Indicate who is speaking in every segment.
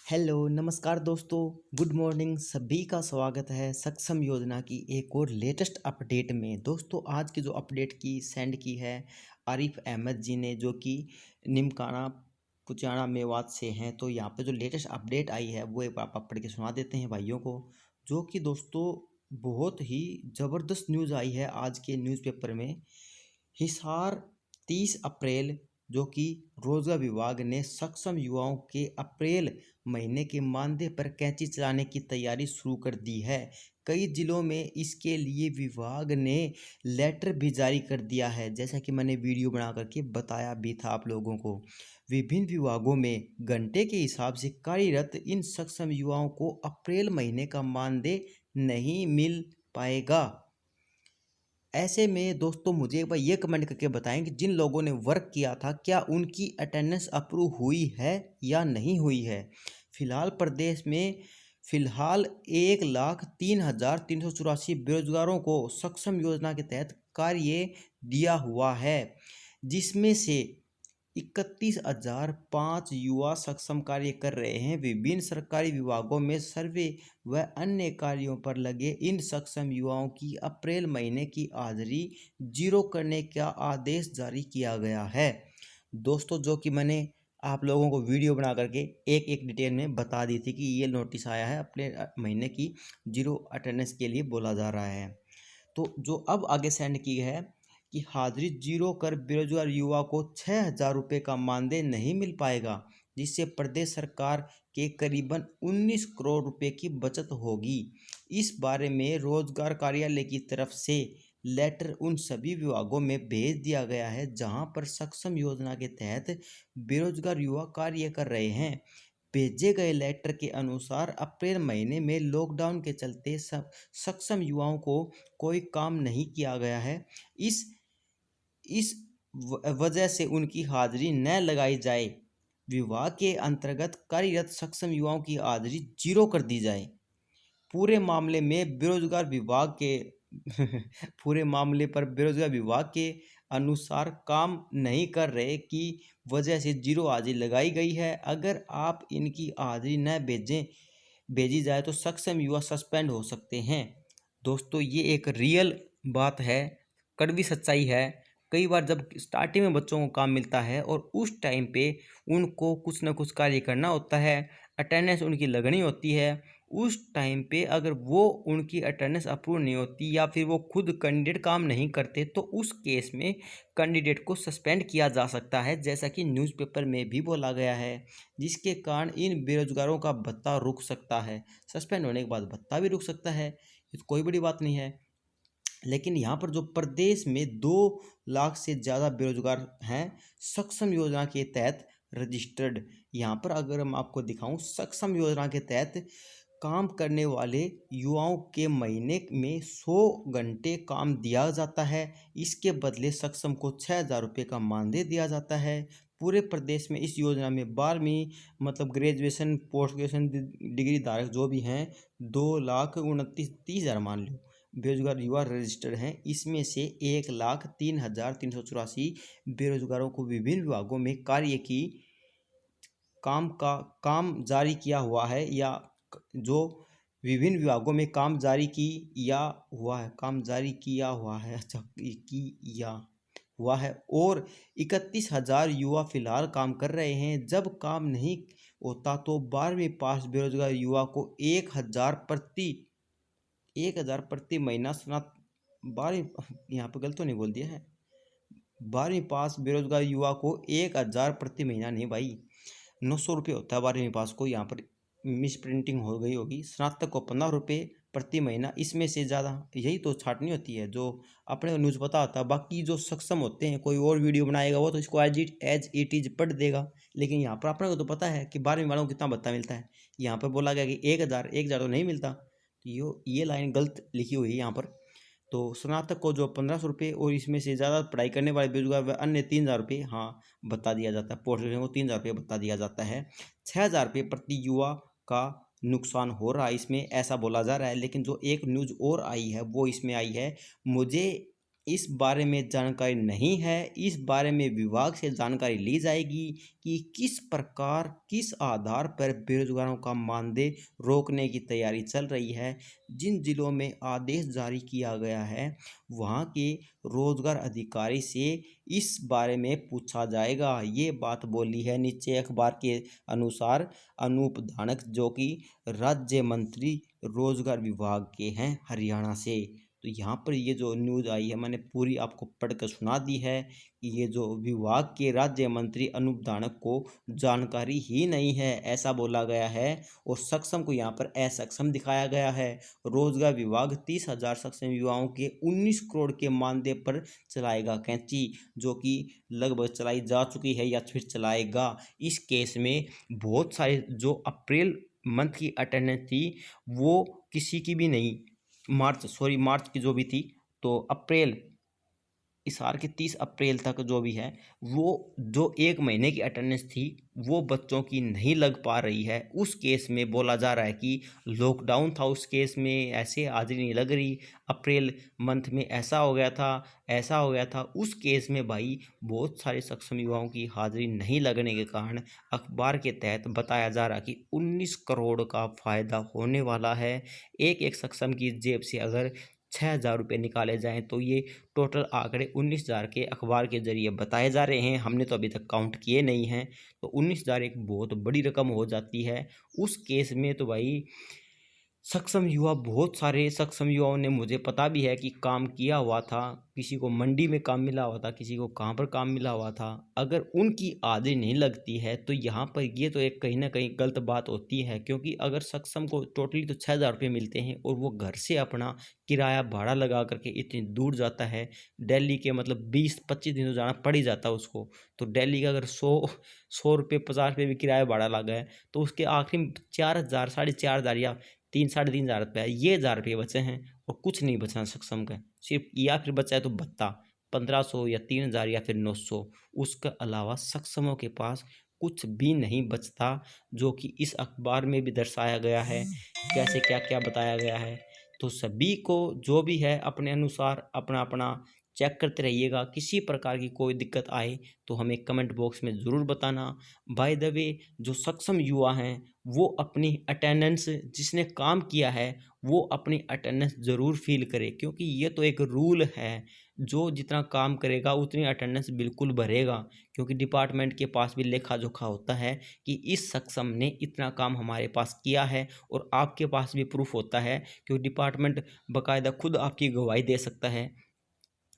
Speaker 1: Hello नमस्कार दोस्तों। Good morning. सभी का स्वागत है सक्षम योजना की एक और लेटेस्ट अपडेट में। दोस्तों आज की जो अपडेट की सेंड की है आरिफ अहमद जी ने, जो कि निमकाना कुचाना मेवात से हैं। तो यहाँ पे जो लेटेस्ट अपडेट आई है वो एक बार आप पढ़ के सुना देते हैं भाइयों को। जो कि दोस्तों बहुत ही ज़बरदस्त न्यूज़ आई है आज के न्यूज़पेपर में। हिसार 30 अप्रैल, जो कि रोजगार विभाग ने सक्षम युवाओं के अप्रैल महीने के मानदेय पर कैंची चलाने की तैयारी शुरू कर दी है। कई जिलों में इसके लिए विभाग ने लेटर भी जारी कर दिया है, जैसा कि मैंने वीडियो बना करके बताया भी था आप लोगों को। विभिन्न विभागों में घंटे के हिसाब से कार्यरत इन सक्षम युवाओं को अप्रैल महीने का मानदेय नहीं मिल पाएगा। ऐसे में दोस्तों मुझे एक बार ये कमेंट करके बताएं कि जिन लोगों ने वर्क किया था क्या उनकी अटेंडेंस अप्रूव हुई है या नहीं हुई है। फिलहाल प्रदेश में 1,03,384 बेरोजगारों को सक्षम योजना के तहत कार्य दिया हुआ है, जिसमें से 31,005 युवा सक्षम कार्य कर रहे हैं। विभिन्न सरकारी विभागों में सर्वे व अन्य कार्यों पर लगे इन सक्षम युवाओं की अप्रैल महीने की हाजिरी जीरो करने का आदेश जारी किया गया है। दोस्तों जो कि मैंने आप लोगों को वीडियो बना करके एक एक डिटेल में बता दी थी कि ये नोटिस आया है, अपने महीने की जीरो अटेंडेंस के लिए बोला जा रहा है। तो जो अब आगे सेंड की है कि हाजिरी जीरो कर बेरोजगार युवा को 6,000 रुपये का मानदेय नहीं मिल पाएगा, जिससे प्रदेश सरकार के करीबन 19 करोड़ रुपए की बचत होगी। इस बारे में रोजगार कार्यालय की तरफ से लेटर उन सभी विभागों में भेज दिया गया है जहां पर सक्षम योजना के तहत बेरोजगार युवा कार्य कर रहे हैं। भेजे गए लेटर के अनुसार अप्रैल महीने में लॉकडाउन के चलते सक्षम युवाओं को कोई काम नहीं किया गया है। इस इस वजह से उनकी हाजिरी न लगाई जाए। विभाग के अंतर्गत कार्यरत सक्षम युवाओं की हाजिरी जीरो कर दी जाए। पूरे मामले में बेरोजगार विभाग के पूरे मामले पर बेरोजगार विभाग के अनुसार काम नहीं कर रहे की वजह से जीरो हाजिरी लगाई गई है। अगर आप इनकी हाजिरी न भेजी जाए तो सक्षम युवा सस्पेंड हो सकते हैं। दोस्तों ये एक रियल बात है, कड़वी सच्चाई है। कई बार जब स्टार्टिंग में बच्चों को काम मिलता है और उस टाइम पे उनको कुछ ना कुछ कार्य करना होता है, अटेंडेंस उनकी लगनी होती है। उस टाइम पे अगर वो उनकी अटेंडेंस अप्रूव नहीं होती या फिर वो खुद कैंडिडेट काम नहीं करते तो उस केस में कैंडिडेट को सस्पेंड किया जा सकता है, जैसा कि न्यूज़पेपर में भी बोला गया है। जिसके कारण इन बेरोजगारों का भत्ता रुक सकता है। सस्पेंड होने के बाद भत्ता भी रुक सकता है, ये तो कोई बड़ी बात नहीं है। लेकिन यहाँ पर जो प्रदेश में 2 लाख से ज़्यादा बेरोजगार हैं सक्षम योजना के तहत रजिस्टर्ड। यहाँ पर अगर मैं आपको दिखाऊं, सक्षम योजना के तहत काम करने वाले युवाओं के महीने में 100 घंटे काम दिया जाता है। इसके बदले सक्षम को 6,000 रुपये का मानदेय दिया जाता है। पूरे प्रदेश में इस योजना में 12वीं मतलब ग्रेजुएशन पोस्ट ग्रेजुएशन डिग्री धारक जो भी हैं 2,29,30,000 मान लो बेरोजगार युवा रजिस्टर्ड हैं। इसमें से 1,03,384 बेरोजगारों को विभिन्न विभागों में कार्य की काम जारी किया हुआ है या जो विभिन्न विभागों में काम जारी की या हुआ है काम जारी किया हुआ है अच्छा की या हुआ है। और 31,000 युवा फिलहाल काम कर रहे हैं। जब काम नहीं होता तो 12वीं पास बेरोजगार युवा को 1,000 प्रति महीना स्नात 12वीं यहाँ पर गलत तो नहीं बोल दिया है। 12वीं पास बेरोजगार युवा को 1,000 प्रति महीना नहीं भाई, 900 रुपये होता है 12वीं पास को। यहाँ पर मिस प्रिंटिंग हो गई होगी। स्नातक को 15 रुपये प्रति महीना। इसमें से ज़्यादा यही तो छाटनी होती है जो अपने को न्यूज़ पता होता है। बाकी जो सक्षम होते हैं कोई और वीडियो बनाएगा वो तो इसको एज इट इज पढ़ देगा। लेकिन यहाँ पर अपने को तो पता है कि 12वीं वालों को कितना भत्ता मिलता है। यहाँ पर बोला गया कि 1,000 तो नहीं मिलता, तो ये लाइन गलत लिखी हुई है यहाँ पर। तो स्नातक को जो 1,500 रुपये और इसमें से ज़्यादा पढ़ाई करने वाले बेरोजगार व अन्य 3,000 रुपये हाँ भत्ता दिया जाता है। पोस्ट ग्रेजुएशन को 3,000 रुपये भत्ता दिया जाता है। 6,000 रुपये प्रति युवा का नुकसान हो रहा है इसमें, ऐसा बोला जा रहा है। लेकिन जो एक न्यूज़ और आई है वो इसमें आई है। मुझे इस बारे में जानकारी नहीं है। इस बारे में विभाग से जानकारी ली जाएगी कि किस प्रकार, किस आधार पर बेरोजगारों का मानदेय रोकने की तैयारी चल रही है। जिन जिलों में आदेश जारी किया गया है, वहाँ के रोजगार अधिकारी से इस बारे में पूछा जाएगा। ये बात बोली है नीचे अखबार के अनुसार अनूप धानक, जो कि राज्य मंत्री रोजगार विभाग के हैं हरियाणा से। तो यहाँ पर ये जो न्यूज़ आई है, मैंने पूरी आपको पढ़कर सुना दी है कि ये जो विभाग के राज्य मंत्री अनूप धानक को जानकारी ही नहीं है, ऐसा बोला गया है। और सक्षम को यहाँ पर असक्षम दिखाया गया है। रोजगार विभाग 30,000 सक्षम युवाओं के 19 करोड़ के मानदेय पर चलाएगा कैंची, जो कि लगभग चलाई जा चुकी है या फिर चलाएगा। इस केस में बहुत सारे जो अप्रैल मंथ की अटेंडेंस थी, वो किसी की भी नहीं, मार्च की जो भी थी, तो अप्रैल, इस साल के 30 अप्रैल तक जो भी है, वो जो 1 महीने की अटेंडेंस थी, वो बच्चों की नहीं लग पा रही है। उस केस में बोला जा रहा है कि लॉकडाउन था, उस केस में ऐसे हाजिरी नहीं लग रही, अप्रैल मंथ में ऐसा हो गया था, ऐसा हो गया था। उस केस में भाई बहुत सारे सक्षम युवाओं की हाजिरी नहीं लगने के कारण अखबार के तहत बताया जा रहा कि 19 करोड़ का फ़ायदा होने वाला है। एक एक सक्षम की जेब से अगर 6,000 रुपये निकाले जाएँ तो ये टोटल आंकड़े 19,000 के अखबार के ज़रिए बताए जा रहे हैं। हमने तो अभी तक काउंट किए नहीं हैं। तो 19,000 एक बहुत बड़ी रकम हो जाती है। उस केस में तो भाई सक्षम युवा, बहुत सारे सक्षम युवाओं ने, मुझे पता भी है कि काम किया हुआ था, किसी को मंडी में काम मिला हुआ था, किसी को कहाँ पर काम मिला हुआ था। अगर उनकी आदत नहीं लगती है तो यहाँ पर ये तो एक कहीं ना कहीं गलत बात होती है, क्योंकि अगर सक्षम को टोटली तो 6,000 रुपये मिलते हैं और वो घर से अपना किराया भाड़ा लगा करके इतनी दूर जाता है, दिल्ली के मतलब 20-25 दिन तो जाना पड़ ही जाता है उसको। तो दिल्ली का अगर 100 रुपये 50 रुपये भी किराया भाड़ा लगा है, तो उसके आखिरी में 4,000, 4,500 या 3-3.5 हज़ार रुपये, ये 1,000 रुपये बचे हैं और कुछ नहीं बचा सक्षम का, सिर्फ या फिर बचा है तो भत्ता 1,500 या 3,000 या फिर 900। उसके अलावा सक्षमों के पास कुछ भी नहीं बचता, जो कि इस अखबार में भी दर्शाया गया है, कैसे क्या क्या बताया गया है। तो सभी को जो भी है अपने अनुसार अपना अपना चेक करते रहिएगा। किसी प्रकार की कोई दिक्कत आए तो हमें कमेंट बॉक्स में ज़रूर बताना। बाय द वे, जो सक्षम युवा हैं वो अपनी अटेंडेंस, जिसने काम किया है वो अपनी अटेंडेंस ज़रूर फिल करे, क्योंकि ये तो एक रूल है, जो जितना काम करेगा उतनी अटेंडेंस बिल्कुल भरेगा। क्योंकि डिपार्टमेंट के पास भी लेखा जोखा होता है कि इस सक्षम ने इतना काम हमारे पास किया है, और आपके पास भी प्रूफ होता है, क्योंकि डिपार्टमेंट बाकायदा खुद आपकी गवाही दे सकता है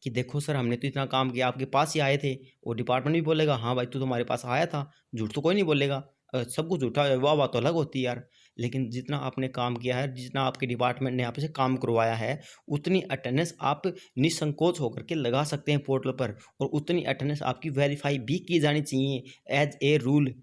Speaker 1: कि देखो सर, हमने तो इतना काम किया, आपके पास ही आए थे। और डिपार्टमेंट भी बोलेगा हाँ भाई, तू तो हमारे पास आया था। झूठ तो कोई नहीं बोलेगा। सब कुछ झूठा है, वाह बात तो अलग होती है यार। लेकिन जितना आपने काम किया है, जितना आपके डिपार्टमेंट ने आपसे काम करवाया है, उतनी अटेंडेंस आप निसंकोच होकर के लगा सकते हैं पोर्टल पर, और उतनी अटेंडेंस आपकी वेरीफाई भी की जानी चाहिए एज ए रूल।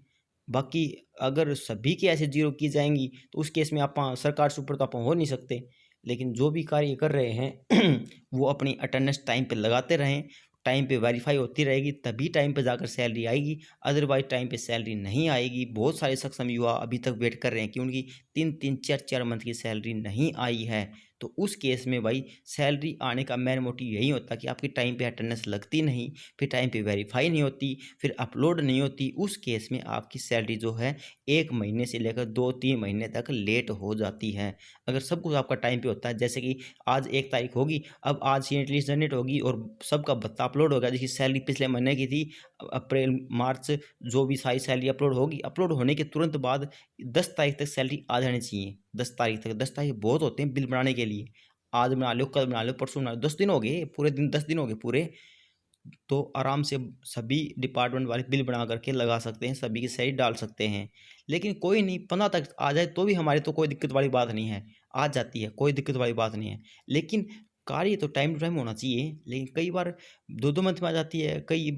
Speaker 1: बाकी अगर सभी की ऐसे जीरो की जाएंगी तो उस केस में आप सरकार से ऊपर तो आप हो नहीं सकते। लेकिन जो भी कार्य कर रहे हैं वो अपनी अटेंडेंस टाइम पे लगाते रहें, टाइम पे वेरीफाई होती रहेगी, तभी टाइम पे जाकर सैलरी आएगी। अदरवाइज टाइम पे सैलरी नहीं आएगी। बहुत सारे सक्षम युवा अभी तक वेट कर रहे हैं कि उनकी 3-3, 4-4 मंथ की सैलरी नहीं आई है। तो उस केस में भाई सैलरी आने का मेन मोटिव यही होता है कि आपकी टाइम पे अटेंडेंस लगती नहीं, फिर टाइम पे वेरीफाई नहीं होती, फिर अपलोड नहीं होती। उस केस में आपकी सैलरी जो है 1 महीने से लेकर 2-3 महीने तक लेट हो जाती है। अगर सब कुछ आपका टाइम पे होता है, जैसे कि आज 1 तारीख होगी, अब आज सीएट लिस्ट जनरेट होगी और सबका भत्ता अपलोड होगा, जिसकी सैलरी पिछले महीने की थी, अप्रैल मार्च जो भी सारी सैलरी अपलोड होगी, अपलोड होने के तुरंत बाद 10 तारीख तक सैलरी आ जानी चाहिए। 10 तारीख तक, 10 तारीख बहुत होते हैं बिल बनाने के लिए। आज बना लो, कल बना लो, परसों बना लो, 10 दिन हो गए पूरे, दिन 10 दिन हो गए पूरे। तो आराम से सभी डिपार्टमेंट वाले बिल बना करके लगा सकते हैं, सभी की सैलरी डाल सकते हैं। लेकिन कोई नहीं, 15 तक आ जाए तो भी हमारी तो कोई दिक्कत वाली बात नहीं है, आ जाती है, कोई दिक्कत वाली बात नहीं है। लेकिन कार्य तो टाइम टू टाइम होना चाहिए। लेकिन कई बार 2-2 मंथ में आ जाती है, कई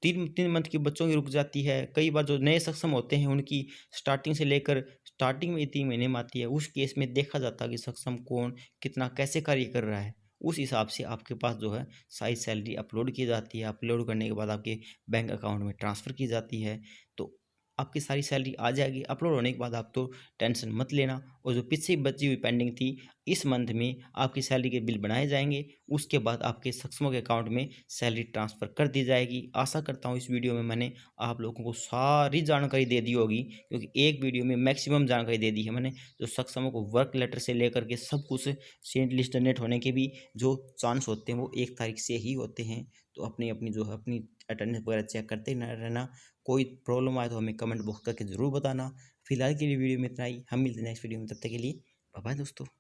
Speaker 1: 3-3 मंथ की बच्चों की रुक जाती है। कई बार जो नए सक्षम होते हैं उनकी स्टार्टिंग से लेकर स्टार्टिंग में 3 महीने में आती है। उस केस में देखा जाता है कि सक्षम कौन कितना कैसे कार्य कर रहा है, उस हिसाब से आपके पास जो है सारी सैलरी अपलोड की जाती है। अपलोड करने के बाद आपके बैंक अकाउंट में ट्रांसफ़र की जाती है। तो आपकी सारी सैलरी आ जाएगी। अपलोड होने के बाद आप तो टेंशन मत लेना, और जो पीछे बची हुई पेंडिंग थी, इस मंथ में आपकी सैलरी के बिल बनाए जाएंगे, उसके बाद आपके सक्षमों के अकाउंट में सैलरी ट्रांसफ़र कर दी जाएगी। आशा करता हूँ इस वीडियो में मैंने आप लोगों को सारी जानकारी दे दी होगी, क्योंकि एक वीडियो में मैक्सिमम जानकारी दे दी है मैंने। जो सक्षमों को वर्क लेटर से लेकर के सब कुछ, सेंट लिस्ट जनरेट होने के भी जो चांस होते हैं वो 1 तारीख से ही होते हैं। तो अपनी अपनी जो है अपनी अटेंडेंस वगैरह चेक करते न रहना। कोई प्रॉब्लम आए तो हमें कमेंट बॉक्स करके ज़रूर बताना। फिलहाल के लिए वीडियो में इतना ही, हम मिलते हैं नेक्स्ट वीडियो में, तब तक के लिए बाय बाय दोस्तों।